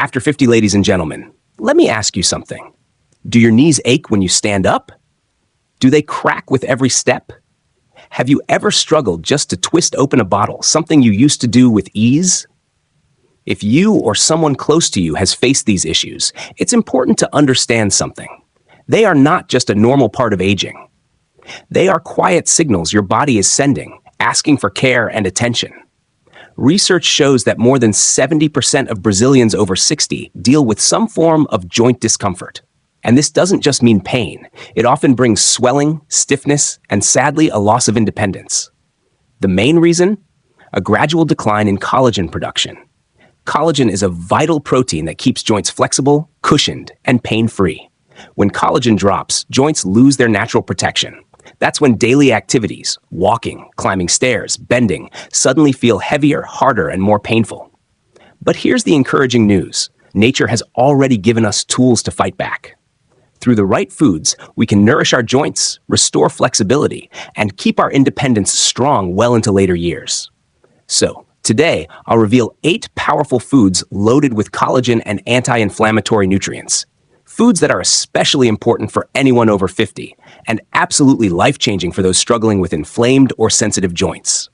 After 50, ladies and gentlemen, let me ask you something. Do your knees ache when you stand up? Do they crack with every step? Have you ever struggled just to twist open a bottle, something you used to do with ease? If you or someone close to you has faced these issues, it's important to understand something. They are not just a normal part of aging. They are quiet signals your body is sending, asking for care and attention. Research shows that more than 70% of Brazilians over 60 deal with some form of joint discomfort. And this doesn't just mean pain. It often brings swelling, stiffness, and sadly, a loss of independence. The main reason? A gradual decline in collagen production. Collagen is a vital protein that keeps joints flexible, cushioned, and pain-free. When collagen drops, joints lose their natural protection. That's when daily activities, walking, climbing stairs, bending, suddenly feel heavier, harder, and more painful. But here's the encouraging news. Nature has already given us tools to fight back. Through the right foods, we can nourish our joints, restore flexibility, and keep our independence strong well into later years. So, today, I'll reveal 8 powerful foods loaded with collagen and anti-inflammatory nutrients. Foods that are especially important for anyone over 50 and absolutely life-changing for those struggling with inflamed or sensitive joints.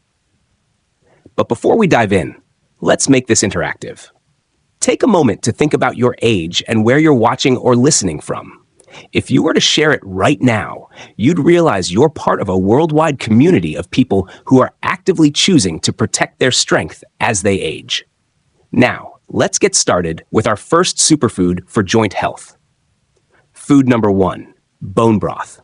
But before we dive in, let's make this interactive. Take a moment to think about your age and where you're watching or listening from. If you were to share it right now, you'd realize you're part of a worldwide community of people who are actively choosing to protect their strength as they age. Now, let's get started with our first superfood for joint health. Food number 1, bone broth.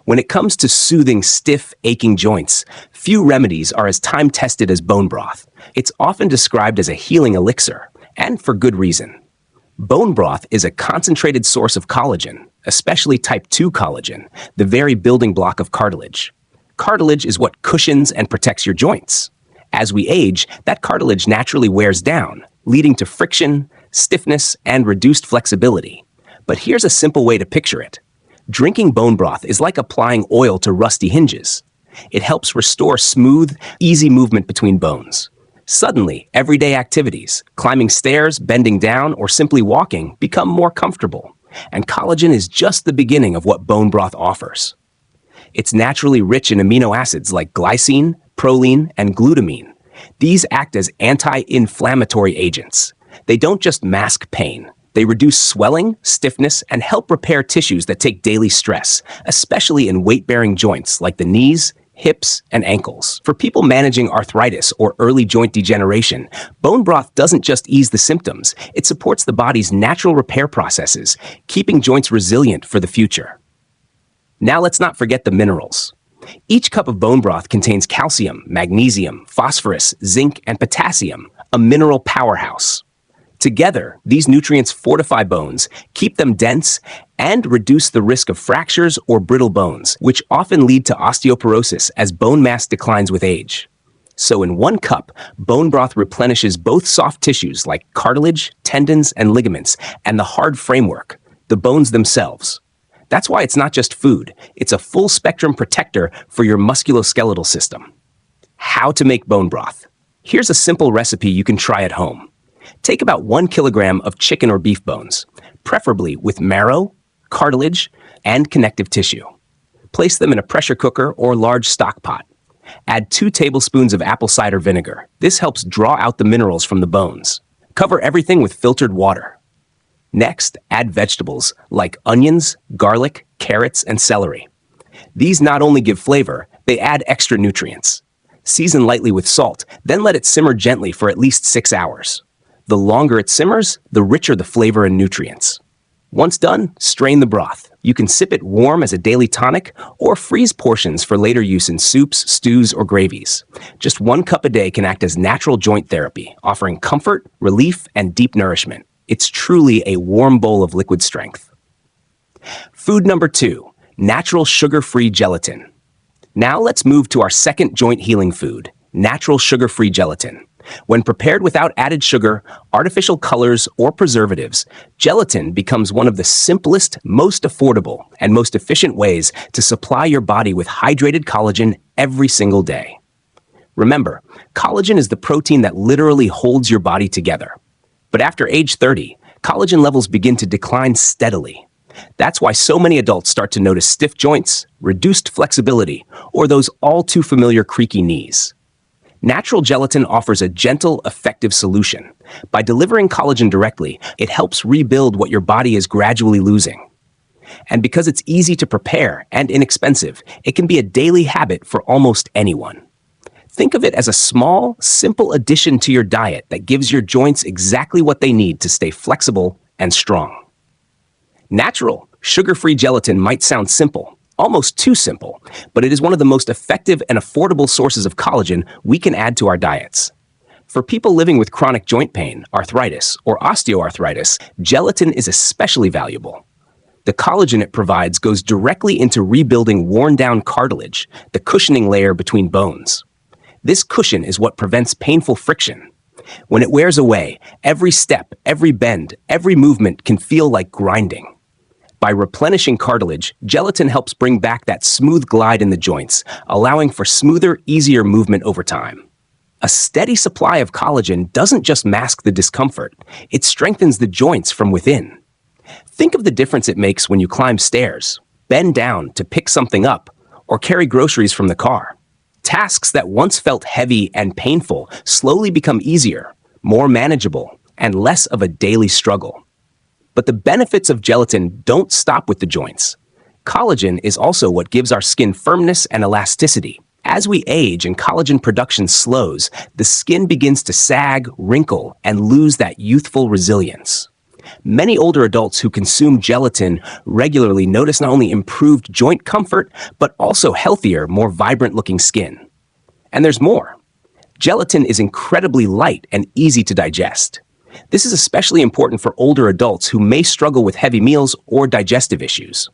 When it comes to soothing stiff, aching joints, few remedies are as time-tested as bone broth. It's often described as a healing elixir, and for good reason. Bone broth is a concentrated source of collagen, especially type 2 collagen, the very building block of cartilage. Cartilage is what cushions and protects your joints. As we age, that cartilage naturally wears down, leading to friction, stiffness, and reduced flexibility. But here's a simple way to picture it. Drinking bone broth is like applying oil to rusty hinges. It helps restore smooth, easy movement between bones. Suddenly, everyday activities, climbing stairs, bending down, or simply walking, become more comfortable. And collagen is just the beginning of what bone broth offers. It's naturally rich in amino acids like glycine, proline, and glutamine. These act as anti-inflammatory agents. They don't just mask pain. They reduce swelling, stiffness, and help repair tissues that take daily stress, especially in weight-bearing joints like the knees, hips, and ankles. For people managing arthritis or early joint degeneration, bone broth doesn't just ease the symptoms, it supports the body's natural repair processes, keeping joints resilient for the future. Now let's not forget the minerals. Each cup of bone broth contains calcium, magnesium, phosphorus, zinc, and potassium, a mineral powerhouse. Together, these nutrients fortify bones, keep them dense, and reduce the risk of fractures or brittle bones, which often lead to osteoporosis as bone mass declines with age. So in one cup, bone broth replenishes both soft tissues like cartilage, tendons, and ligaments, and the hard framework, the bones themselves. That's why it's not just food, it's a full-spectrum protector for your musculoskeletal system. How to make bone broth. Here's a simple recipe you can try at home. Take about 1 kilogram of chicken or beef bones, preferably with marrow, cartilage, and connective tissue. Place them in a pressure cooker or large stock pot. Add 2 tablespoons of apple cider vinegar. This helps draw out the minerals from the bones. Cover everything with filtered water. Next, add vegetables like onions, garlic, carrots, and celery. These not only give flavor, they add extra nutrients. Season lightly with salt, then let it simmer gently for at least 6 hours. The longer it simmers, the richer the flavor and nutrients. Once done, strain the broth. You can sip it warm as a daily tonic or freeze portions for later use in soups, stews, or gravies. Just 1 cup a day can act as natural joint therapy, offering comfort, relief, and deep nourishment. It's truly a warm bowl of liquid strength. Food number 2, natural sugar-free gelatin. Now let's move to our second joint healing food, natural sugar-free gelatin. When prepared without added sugar, artificial colors, or preservatives, gelatin becomes one of the simplest, most affordable, and most efficient ways to supply your body with hydrated collagen every single day. Remember, collagen is the protein that literally holds your body together. But after age 30, collagen levels begin to decline steadily. That's why so many adults start to notice stiff joints, reduced flexibility, or those all too familiar creaky knees. Natural gelatin offers a gentle, effective solution. By delivering collagen directly, it helps rebuild what your body is gradually losing. And because it's easy to prepare and inexpensive, it can be a daily habit for almost anyone. Think of it as a small, simple addition to your diet that gives your joints exactly what they need to stay flexible and strong. Natural, sugar-free gelatin might sound simple, almost too simple, but it is one of the most effective and affordable sources of collagen we can add to our diets. For people living with chronic joint pain, arthritis, or osteoarthritis, gelatin is especially valuable. The collagen it provides goes directly into rebuilding worn-down cartilage, the cushioning layer between bones. This cushion is what prevents painful friction. When it wears away, every step, every bend, every movement can feel like grinding. By replenishing cartilage, gelatin helps bring back that smooth glide in the joints, allowing for smoother, easier movement over time. A steady supply of collagen doesn't just mask the discomfort, it strengthens the joints from within. Think of the difference it makes when you climb stairs, bend down to pick something up, or carry groceries from the car. Tasks that once felt heavy and painful slowly become easier, more manageable, and less of a daily struggle. But the benefits of gelatin don't stop with the joints. Collagen is also what gives our skin firmness and elasticity. As we age and collagen production slows, the skin begins to sag, wrinkle, and lose that youthful resilience. Many older adults who consume gelatin regularly notice not only improved joint comfort, but also healthier, more vibrant-looking skin. And there's more. Gelatin is incredibly light and easy to digest. This is especially important for older adults who may struggle with heavy meals or digestive issues.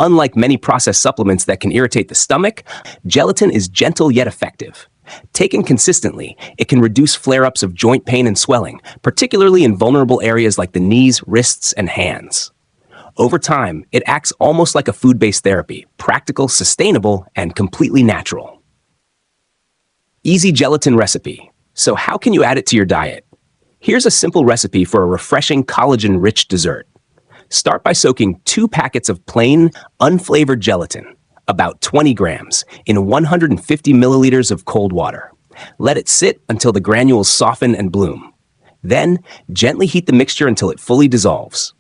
Unlike many processed supplements that can irritate the stomach, gelatin is gentle yet effective. Taken consistently, it can reduce flare-ups of joint pain and swelling, particularly in vulnerable areas like the knees, wrists, and hands. Over time, it acts almost like a food-based therapy, practical, sustainable, and completely natural. Easy gelatin recipe. So how can you add it to your diet? Here's a simple recipe for a refreshing collagen-rich dessert. Start by soaking 2 packets of plain, unflavored gelatin, about 20 grams, in 150 milliliters of cold water. Let it sit until the granules soften and bloom. Then, gently heat the mixture until it fully dissolves.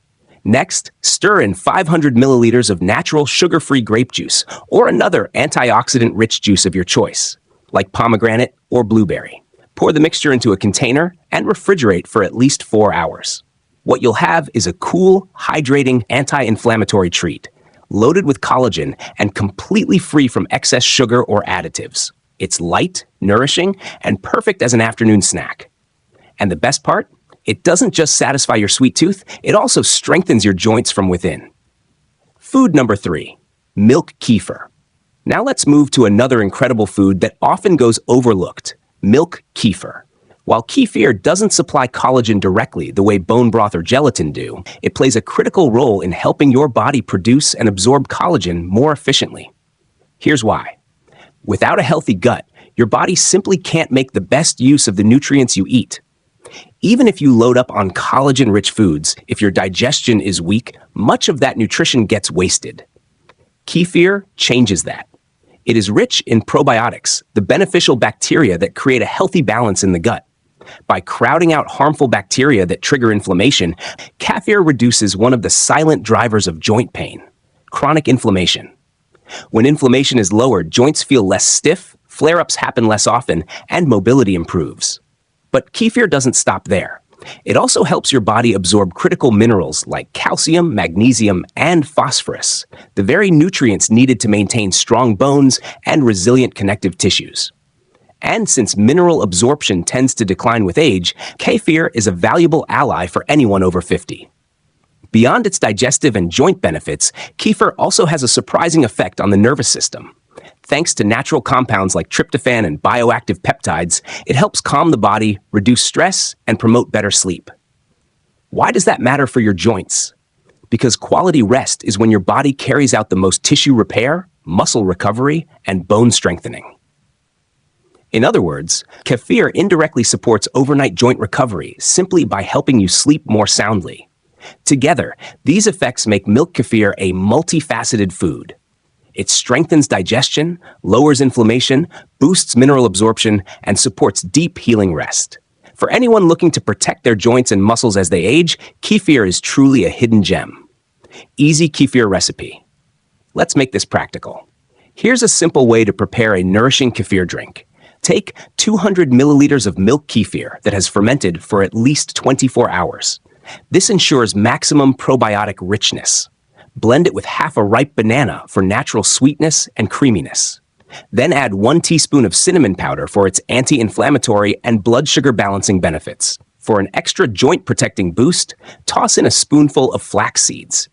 Next, stir in 500 milliliters of natural sugar-free grape juice or another antioxidant-rich juice of your choice, like pomegranate or blueberry. Pour the mixture into a container and refrigerate for at least 4 hours. What you'll have is a cool, hydrating, anti-inflammatory treat, loaded with collagen and completely free from excess sugar or additives. It's light, nourishing, and perfect as an afternoon snack. And the best part? It doesn't just satisfy your sweet tooth, it also strengthens your joints from within. Food number 3, milk kefir. Now let's move to another incredible food that often goes overlooked, milk kefir. While kefir doesn't supply collagen directly the way bone broth or gelatin do, it plays a critical role in helping your body produce and absorb collagen more efficiently. Here's why. Without a healthy gut, your body simply can't make the best use of the nutrients you eat. Even if you load up on collagen-rich foods, if your digestion is weak, much of that nutrition gets wasted. Kefir changes that. It is rich in probiotics, the beneficial bacteria that create a healthy balance in the gut. By crowding out harmful bacteria that trigger inflammation, kefir reduces one of the silent drivers of joint pain, chronic inflammation. When inflammation is lowered, joints feel less stiff, flare-ups happen less often, and mobility improves. But kefir doesn't stop there. It also helps your body absorb critical minerals like calcium, magnesium, and phosphorus, the very nutrients needed to maintain strong bones and resilient connective tissues. And since mineral absorption tends to decline with age, kefir is a valuable ally for anyone over 50. Beyond its digestive and joint benefits, kefir also has a surprising effect on the nervous system. Thanks to natural compounds like tryptophan and bioactive peptides, it helps calm the body, reduce stress, and promote better sleep. Why does that matter for your joints? Because quality rest is when your body carries out the most tissue repair, muscle recovery, and bone strengthening. In other words, kefir indirectly supports overnight joint recovery simply by helping you sleep more soundly. Together, these effects make milk kefir a multifaceted food. It strengthens digestion, lowers inflammation, boosts mineral absorption, and supports deep healing rest. For anyone looking to protect their joints and muscles as they age, kefir is truly a hidden gem. Easy kefir recipe. Let's make this practical. Here's a simple way to prepare a nourishing kefir drink. Take 200 milliliters of milk kefir that has fermented for at least 24 hours. This ensures maximum probiotic richness. Blend it with half a ripe banana for natural sweetness and creaminess. Then add 1 teaspoon of cinnamon powder for its anti-inflammatory and blood sugar balancing benefits. For an extra joint-protecting boost, toss in a spoonful of flax seeds.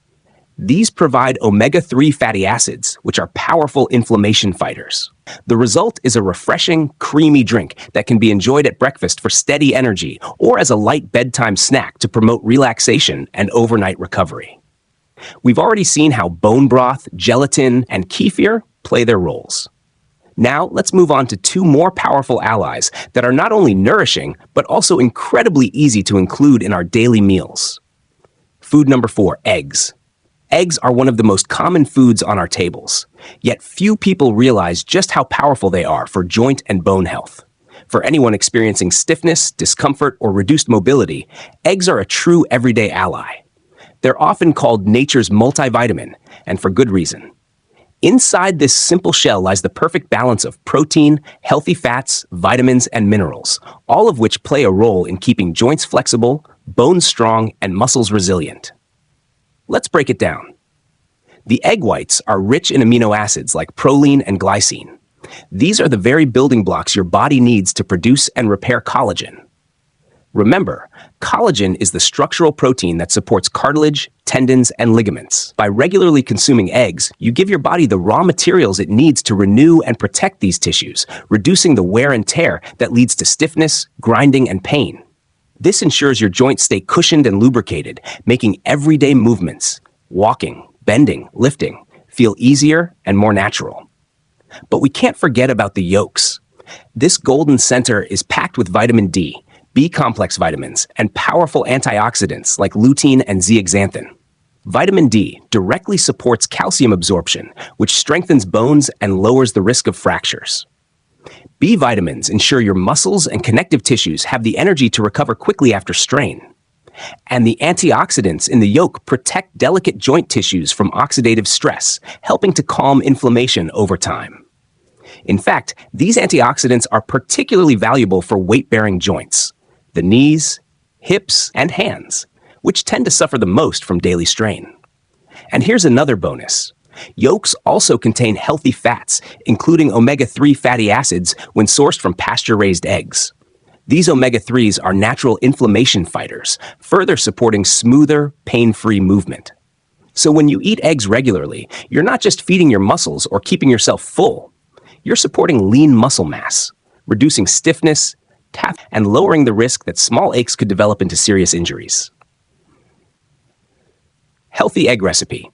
These provide omega-3 fatty acids, which are powerful inflammation fighters. The result is a refreshing, creamy drink that can be enjoyed at breakfast for steady energy or as a light bedtime snack to promote relaxation and overnight recovery. We've already seen how bone broth, gelatin, and kefir play their roles. Now, let's move on to 2 more powerful allies that are not only nourishing, but also incredibly easy to include in our daily meals. Food number 4, eggs. Eggs are one of the most common foods on our tables, yet few people realize just how powerful they are for joint and bone health. For anyone experiencing stiffness, discomfort, or reduced mobility, eggs are a true everyday ally. They're often called nature's multivitamin, and for good reason. Inside this simple shell lies the perfect balance of protein, healthy fats, vitamins, and minerals, all of which play a role in keeping joints flexible, bones strong, and muscles resilient. Let's break it down. The egg whites are rich in amino acids like proline and glycine. These are the very building blocks your body needs to produce and repair collagen. Remember, collagen is the structural protein that supports cartilage, tendons, and ligaments. By regularly consuming eggs, you give your body the raw materials it needs to renew and protect these tissues, reducing the wear and tear that leads to stiffness, grinding, and pain. This ensures your joints stay cushioned and lubricated, making everyday movements, walking, bending, lifting, feel easier and more natural. But we can't forget about the yolks. This golden center is packed with vitamin D, B-complex vitamins, and powerful antioxidants like lutein and zeaxanthin. Vitamin D directly supports calcium absorption, which strengthens bones and lowers the risk of fractures. B vitamins ensure your muscles and connective tissues have the energy to recover quickly after strain. And the antioxidants in the yolk protect delicate joint tissues from oxidative stress, helping to calm inflammation over time. In fact, these antioxidants are particularly valuable for weight-bearing joints, the knees, hips, and hands, which tend to suffer the most from daily strain. And here's another bonus. Yolks also contain healthy fats, including omega-3 fatty acids when sourced from pasture-raised eggs. These omega-3s are natural inflammation fighters, further supporting smoother, pain-free movement. So when you eat eggs regularly, you're not just feeding your muscles or keeping yourself full. You're supporting lean muscle mass, reducing stiffness, and lowering the risk that small aches could develop into serious injuries. Healthy egg recipe.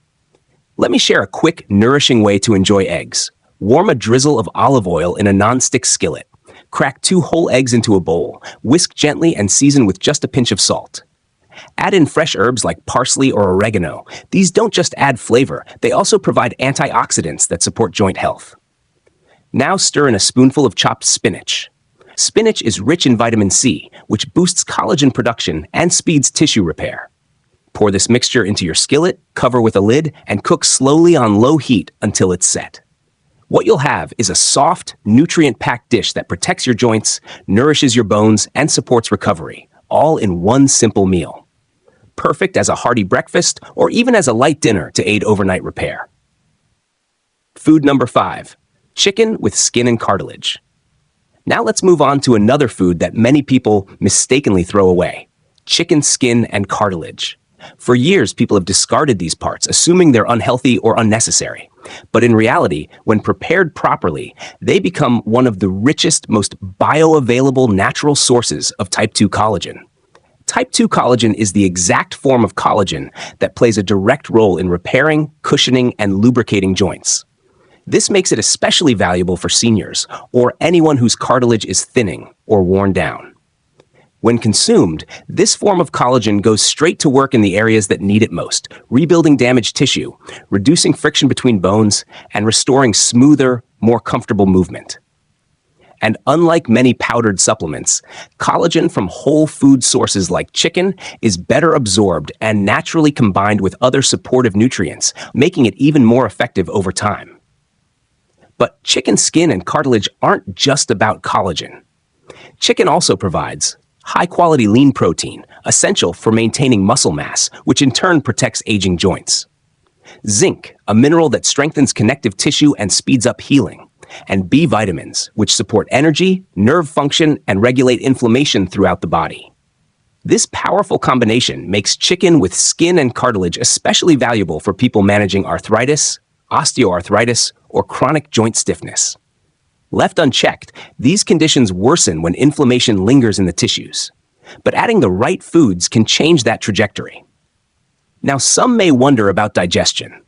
Let me share a quick, nourishing way to enjoy eggs. Warm a drizzle of olive oil in a non-stick skillet. Crack 2 whole eggs into a bowl. Whisk gently and season with just a pinch of salt. Add in fresh herbs like parsley or oregano. These don't just add flavor, they also provide antioxidants that support joint health. Now stir in a spoonful of chopped spinach. Spinach is rich in vitamin C, which boosts collagen production and speeds tissue repair. Pour this mixture into your skillet, cover with a lid, and cook slowly on low heat until it's set. What you'll have is a soft, nutrient-packed dish that protects your joints, nourishes your bones, and supports recovery, all in one simple meal. Perfect as a hearty breakfast or even as a light dinner to aid overnight repair. Food number 5, chicken with skin and cartilage. Now let's move on to another food that many people mistakenly throw away, chicken skin and cartilage. For years, people have discarded these parts, assuming they're unhealthy or unnecessary. But in reality, when prepared properly, they become one of the richest, most bioavailable natural sources of type 2 collagen. Type 2 collagen is the exact form of collagen that plays a direct role in repairing, cushioning, and lubricating joints. This makes it especially valuable for seniors or anyone whose cartilage is thinning or worn down. When consumed, this form of collagen goes straight to work in the areas that need it most, rebuilding damaged tissue, reducing friction between bones, and restoring smoother, more comfortable movement. And unlike many powdered supplements, collagen from whole food sources like chicken is better absorbed and naturally combined with other supportive nutrients, making it even more effective over time. But chicken skin and cartilage aren't just about collagen. Chicken also provides high-quality lean protein, essential for maintaining muscle mass, which in turn protects aging joints. Zinc, a mineral that strengthens connective tissue and speeds up healing. And B vitamins, which support energy, nerve function, and regulate inflammation throughout the body. This powerful combination makes chicken with skin and cartilage especially valuable for people managing arthritis, osteoarthritis, or chronic joint stiffness. Left unchecked, these conditions worsen when inflammation lingers in the tissues. But adding the right foods can change that trajectory. Now, some may wonder about digestion.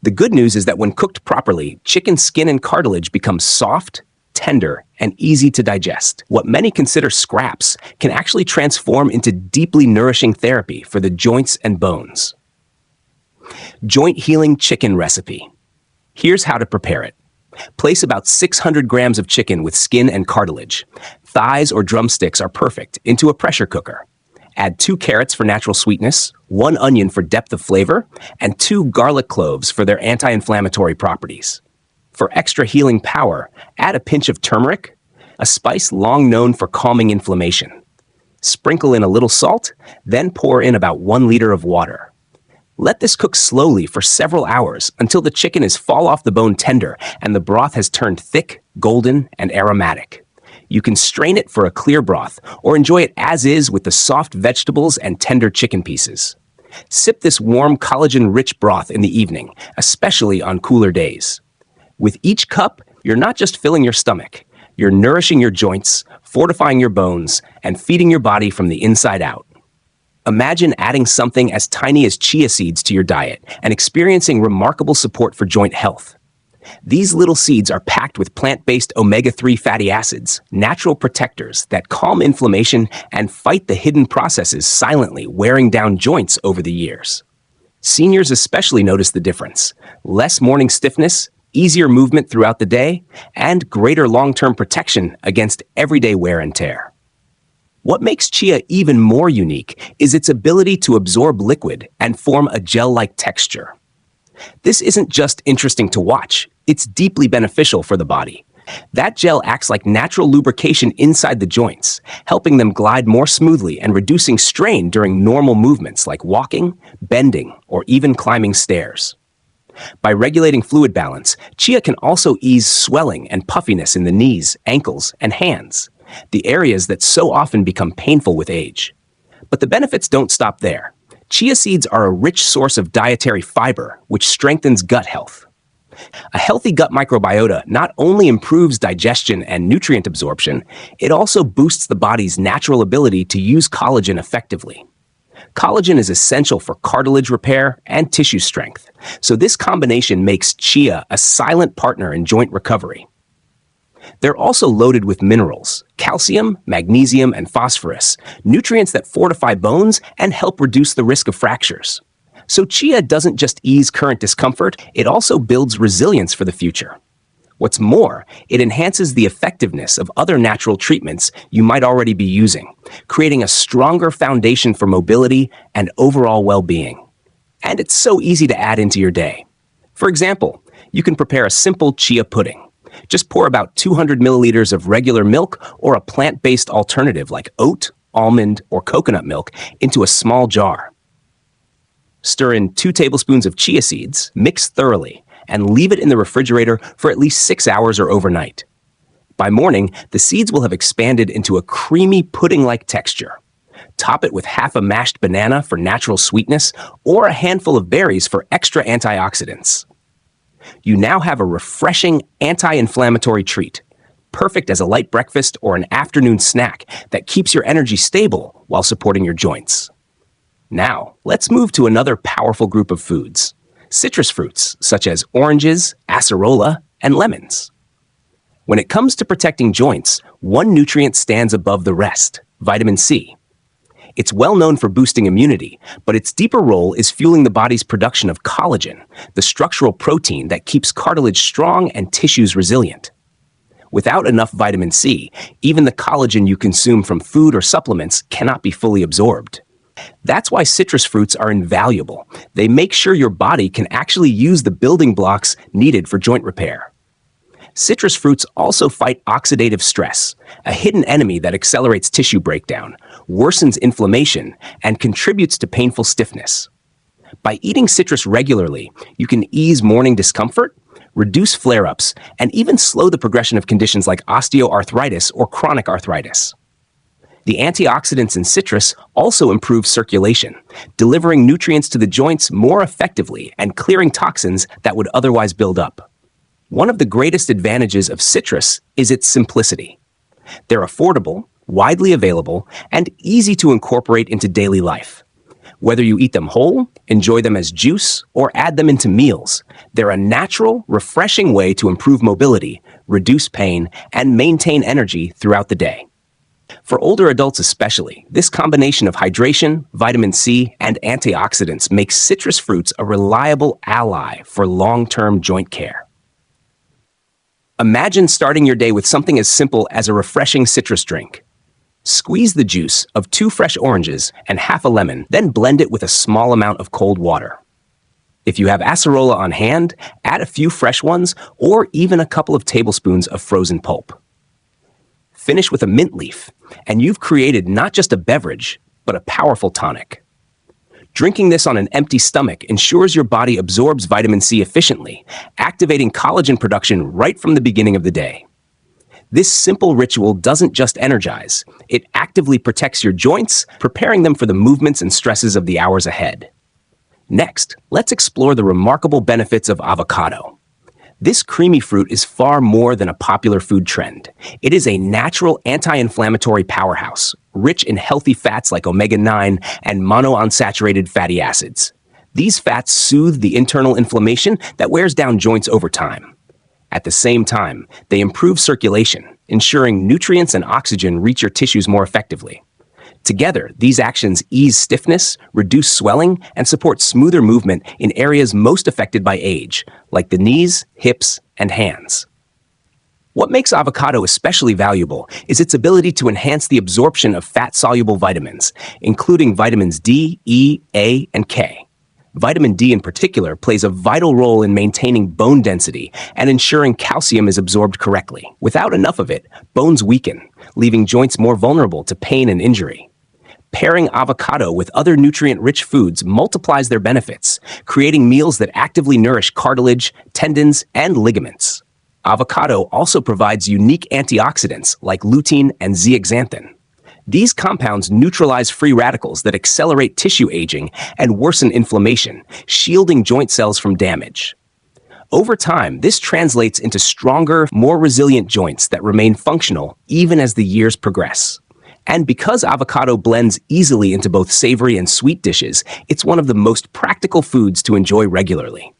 The good news is that when cooked properly, chicken skin and cartilage become soft, tender, and easy to digest. What many consider scraps can actually transform into deeply nourishing therapy for the joints and bones. Joint healing chicken recipe. Here's how to prepare it. Place about 600 grams of chicken with skin and cartilage. Thighs or drumsticks are perfect into a pressure cooker. Add 2 carrots for natural sweetness, 1 onion for depth of flavor, and 2 garlic cloves for their anti-inflammatory properties. For extra healing power, add a pinch of turmeric, a spice long known for calming inflammation. Sprinkle in a little salt, then pour in about 1 liter of water. Let this cook slowly for several hours until the chicken is fall-off-the-bone tender and the broth has turned thick, golden, and aromatic. You can strain it for a clear broth or enjoy it as is with the soft vegetables and tender chicken pieces. Sip this warm, collagen-rich broth in the evening, especially on cooler days. With each cup, you're not just filling your stomach. You're nourishing your joints, fortifying your bones, and feeding your body from the inside out. Imagine adding something as tiny as chia seeds to your diet and experiencing remarkable support for joint health. These little seeds are packed with plant-based omega-3 fatty acids, natural protectors that calm inflammation and fight the hidden processes silently wearing down joints over the years. Seniors especially notice the difference: less morning stiffness, easier movement throughout the day, and greater long-term protection against everyday wear and tear. What makes chia even more unique is its ability to absorb liquid and form a gel-like texture. This isn't just interesting to watch, it's deeply beneficial for the body. That gel acts like natural lubrication inside the joints, helping them glide more smoothly and reducing strain during normal movements like walking, bending, or even climbing stairs. By regulating fluid balance, chia can also ease swelling and puffiness in the knees, ankles, and hands, the areas that so often become painful with age. But the benefits don't stop there. Chia seeds are a rich source of dietary fiber, which strengthens gut health. A healthy gut microbiota not only improves digestion and nutrient absorption, it also boosts the body's natural ability to use collagen effectively. Collagen is essential for cartilage repair and tissue strength, so this combination makes chia a silent partner in joint recovery. They're also loaded with minerals, calcium, magnesium, and phosphorus, nutrients that fortify bones and help reduce the risk of fractures. So chia doesn't just ease current discomfort, it also builds resilience for the future. What's more, it enhances the effectiveness of other natural treatments you might already be using, creating a stronger foundation for mobility and overall well-being. And it's so easy to add into your day. For example, you can prepare a simple chia pudding. Just pour about 200 milliliters of regular milk or a plant-based alternative like oat, almond, or coconut milk into a small jar. Stir in 2 tablespoons of chia seeds, mix thoroughly, and leave it in the refrigerator for at least 6 hours or overnight. By morning, the seeds will have expanded into a creamy pudding-like texture. Top it with half a mashed banana for natural sweetness or a handful of berries for extra antioxidants. You now have a refreshing anti-inflammatory treat, perfect as a light breakfast or an afternoon snack that keeps your energy stable while supporting your joints. Now, let's move to another powerful group of foods: citrus fruits such as oranges, acerola, and lemons. When it comes to protecting joints, one nutrient stands above the rest: vitamin C. It's well known for boosting immunity, but its deeper role is fueling the body's production of collagen, the structural protein that keeps cartilage strong and tissues resilient. Without enough vitamin C, even the collagen you consume from food or supplements cannot be fully absorbed. That's why citrus fruits are invaluable. They make sure your body can actually use the building blocks needed for joint repair. Citrus fruits also fight oxidative stress, a hidden enemy that accelerates tissue breakdown, worsens inflammation, and contributes to painful stiffness. By eating citrus regularly, you can ease morning discomfort, reduce flare-ups, and even slow the progression of conditions like osteoarthritis or chronic arthritis. The antioxidants in citrus also improve circulation, delivering nutrients to the joints more effectively and clearing toxins that would otherwise build up. One of the greatest advantages of citrus is its simplicity. They're affordable, widely available, and easy to incorporate into daily life. Whether you eat them whole, enjoy them as juice, or add them into meals, they're a natural, refreshing way to improve mobility, reduce pain, and maintain energy throughout the day. For older adults especially, this combination of hydration, vitamin C, and antioxidants makes citrus fruits a reliable ally for long-term joint care. Imagine starting your day with something as simple as a refreshing citrus drink. Squeeze the juice of 2 fresh oranges and half a lemon, then blend it with a small amount of cold water. If you have acerola on hand, add a few fresh ones or even a couple of tablespoons of frozen pulp. Finish with a mint leaf, and you've created not just a beverage, but a powerful tonic. Drinking this on an empty stomach ensures your body absorbs vitamin C efficiently, activating collagen production right from the beginning of the day. This simple ritual doesn't just energize, it actively protects your joints, preparing them for the movements and stresses of the hours ahead. Next, let's explore the remarkable benefits of avocado. This creamy fruit is far more than a popular food trend. It is a natural anti-inflammatory powerhouse, rich in healthy fats like omega-9 and monounsaturated fatty acids. These fats soothe the internal inflammation that wears down joints over time. At the same time, they improve circulation, ensuring nutrients and oxygen reach your tissues more effectively. Together, these actions ease stiffness, reduce swelling, and support smoother movement in areas most affected by age, like the knees, hips, and hands. What makes avocado especially valuable is its ability to enhance the absorption of fat-soluble vitamins, including vitamins D, E, A, and K. Vitamin D in particular plays a vital role in maintaining bone density and ensuring calcium is absorbed correctly. Without enough of it, bones weaken, leaving joints more vulnerable to pain and injury. Pairing avocado with other nutrient-rich foods multiplies their benefits, creating meals that actively nourish cartilage, tendons, and ligaments. Avocado also provides unique antioxidants like lutein and zeaxanthin. These compounds neutralize free radicals that accelerate tissue aging and worsen inflammation, shielding joint cells from damage. Over time, this translates into stronger, more resilient joints that remain functional even as the years progress. And because avocado blends easily into both savory and sweet dishes, it's one of the most practical foods to enjoy regularly.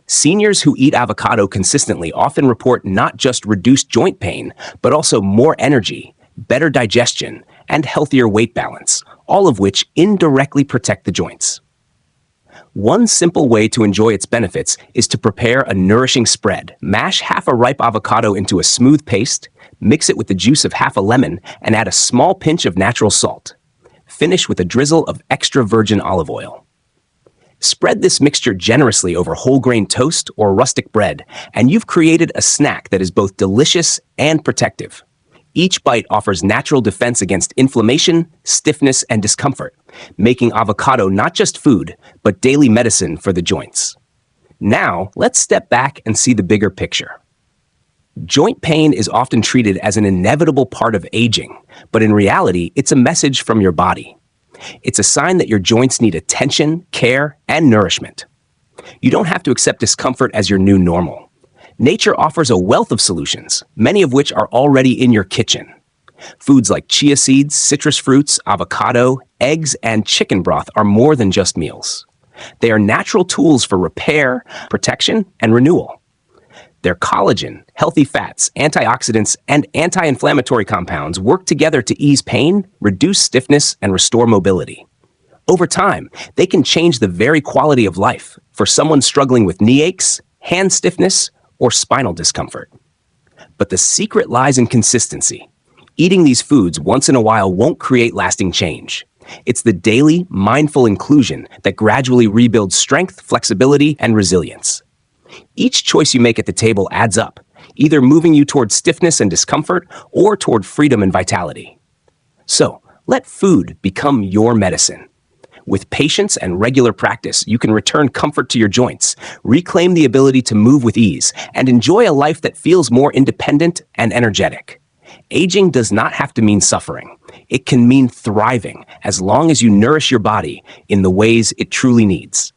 Seniors who eat avocado consistently often report not just reduced joint pain, but also more energy, better digestion, and healthier weight balance, all of which indirectly protect the joints. One simple way to enjoy its benefits is to prepare a nourishing spread. Mash half a ripe avocado into a smooth paste, mix it with the juice of half a lemon, and add a small pinch of natural salt. Finish with a drizzle of extra virgin olive oil. Spread this mixture generously over whole grain toast or rustic bread, and you've created a snack that is both delicious and protective. Each bite offers natural defense against inflammation, stiffness, and discomfort, making avocado not just food, but daily medicine for the joints. Now, let's step back and see the bigger picture. Joint pain is often treated as an inevitable part of aging, but in reality, it's a message from your body. It's a sign that your joints need attention, care, and nourishment. You don't have to accept discomfort as your new normal. Nature offers a wealth of solutions, many of which are already in your kitchen. Foods like chia seeds, citrus fruits, avocado, eggs, and chicken broth are more than just meals. They are natural tools for repair, protection, and renewal. Their collagen, healthy fats, antioxidants, and anti-inflammatory compounds work together to ease pain, reduce stiffness, and restore mobility. Over time, they can change the very quality of life for someone struggling with knee aches, hand stiffness, or spinal discomfort. But the secret lies in consistency. Eating these foods once in a while won't create lasting change. It's the daily, mindful inclusion that gradually rebuilds strength, flexibility, and resilience. Each choice you make at the table adds up, either moving you toward stiffness and discomfort or toward freedom and vitality. So, let food become your medicine. With patience and regular practice, you can return comfort to your joints, reclaim the ability to move with ease, and enjoy a life that feels more independent and energetic. Aging does not have to mean suffering. It can mean thriving as long as you nourish your body in the ways it truly needs.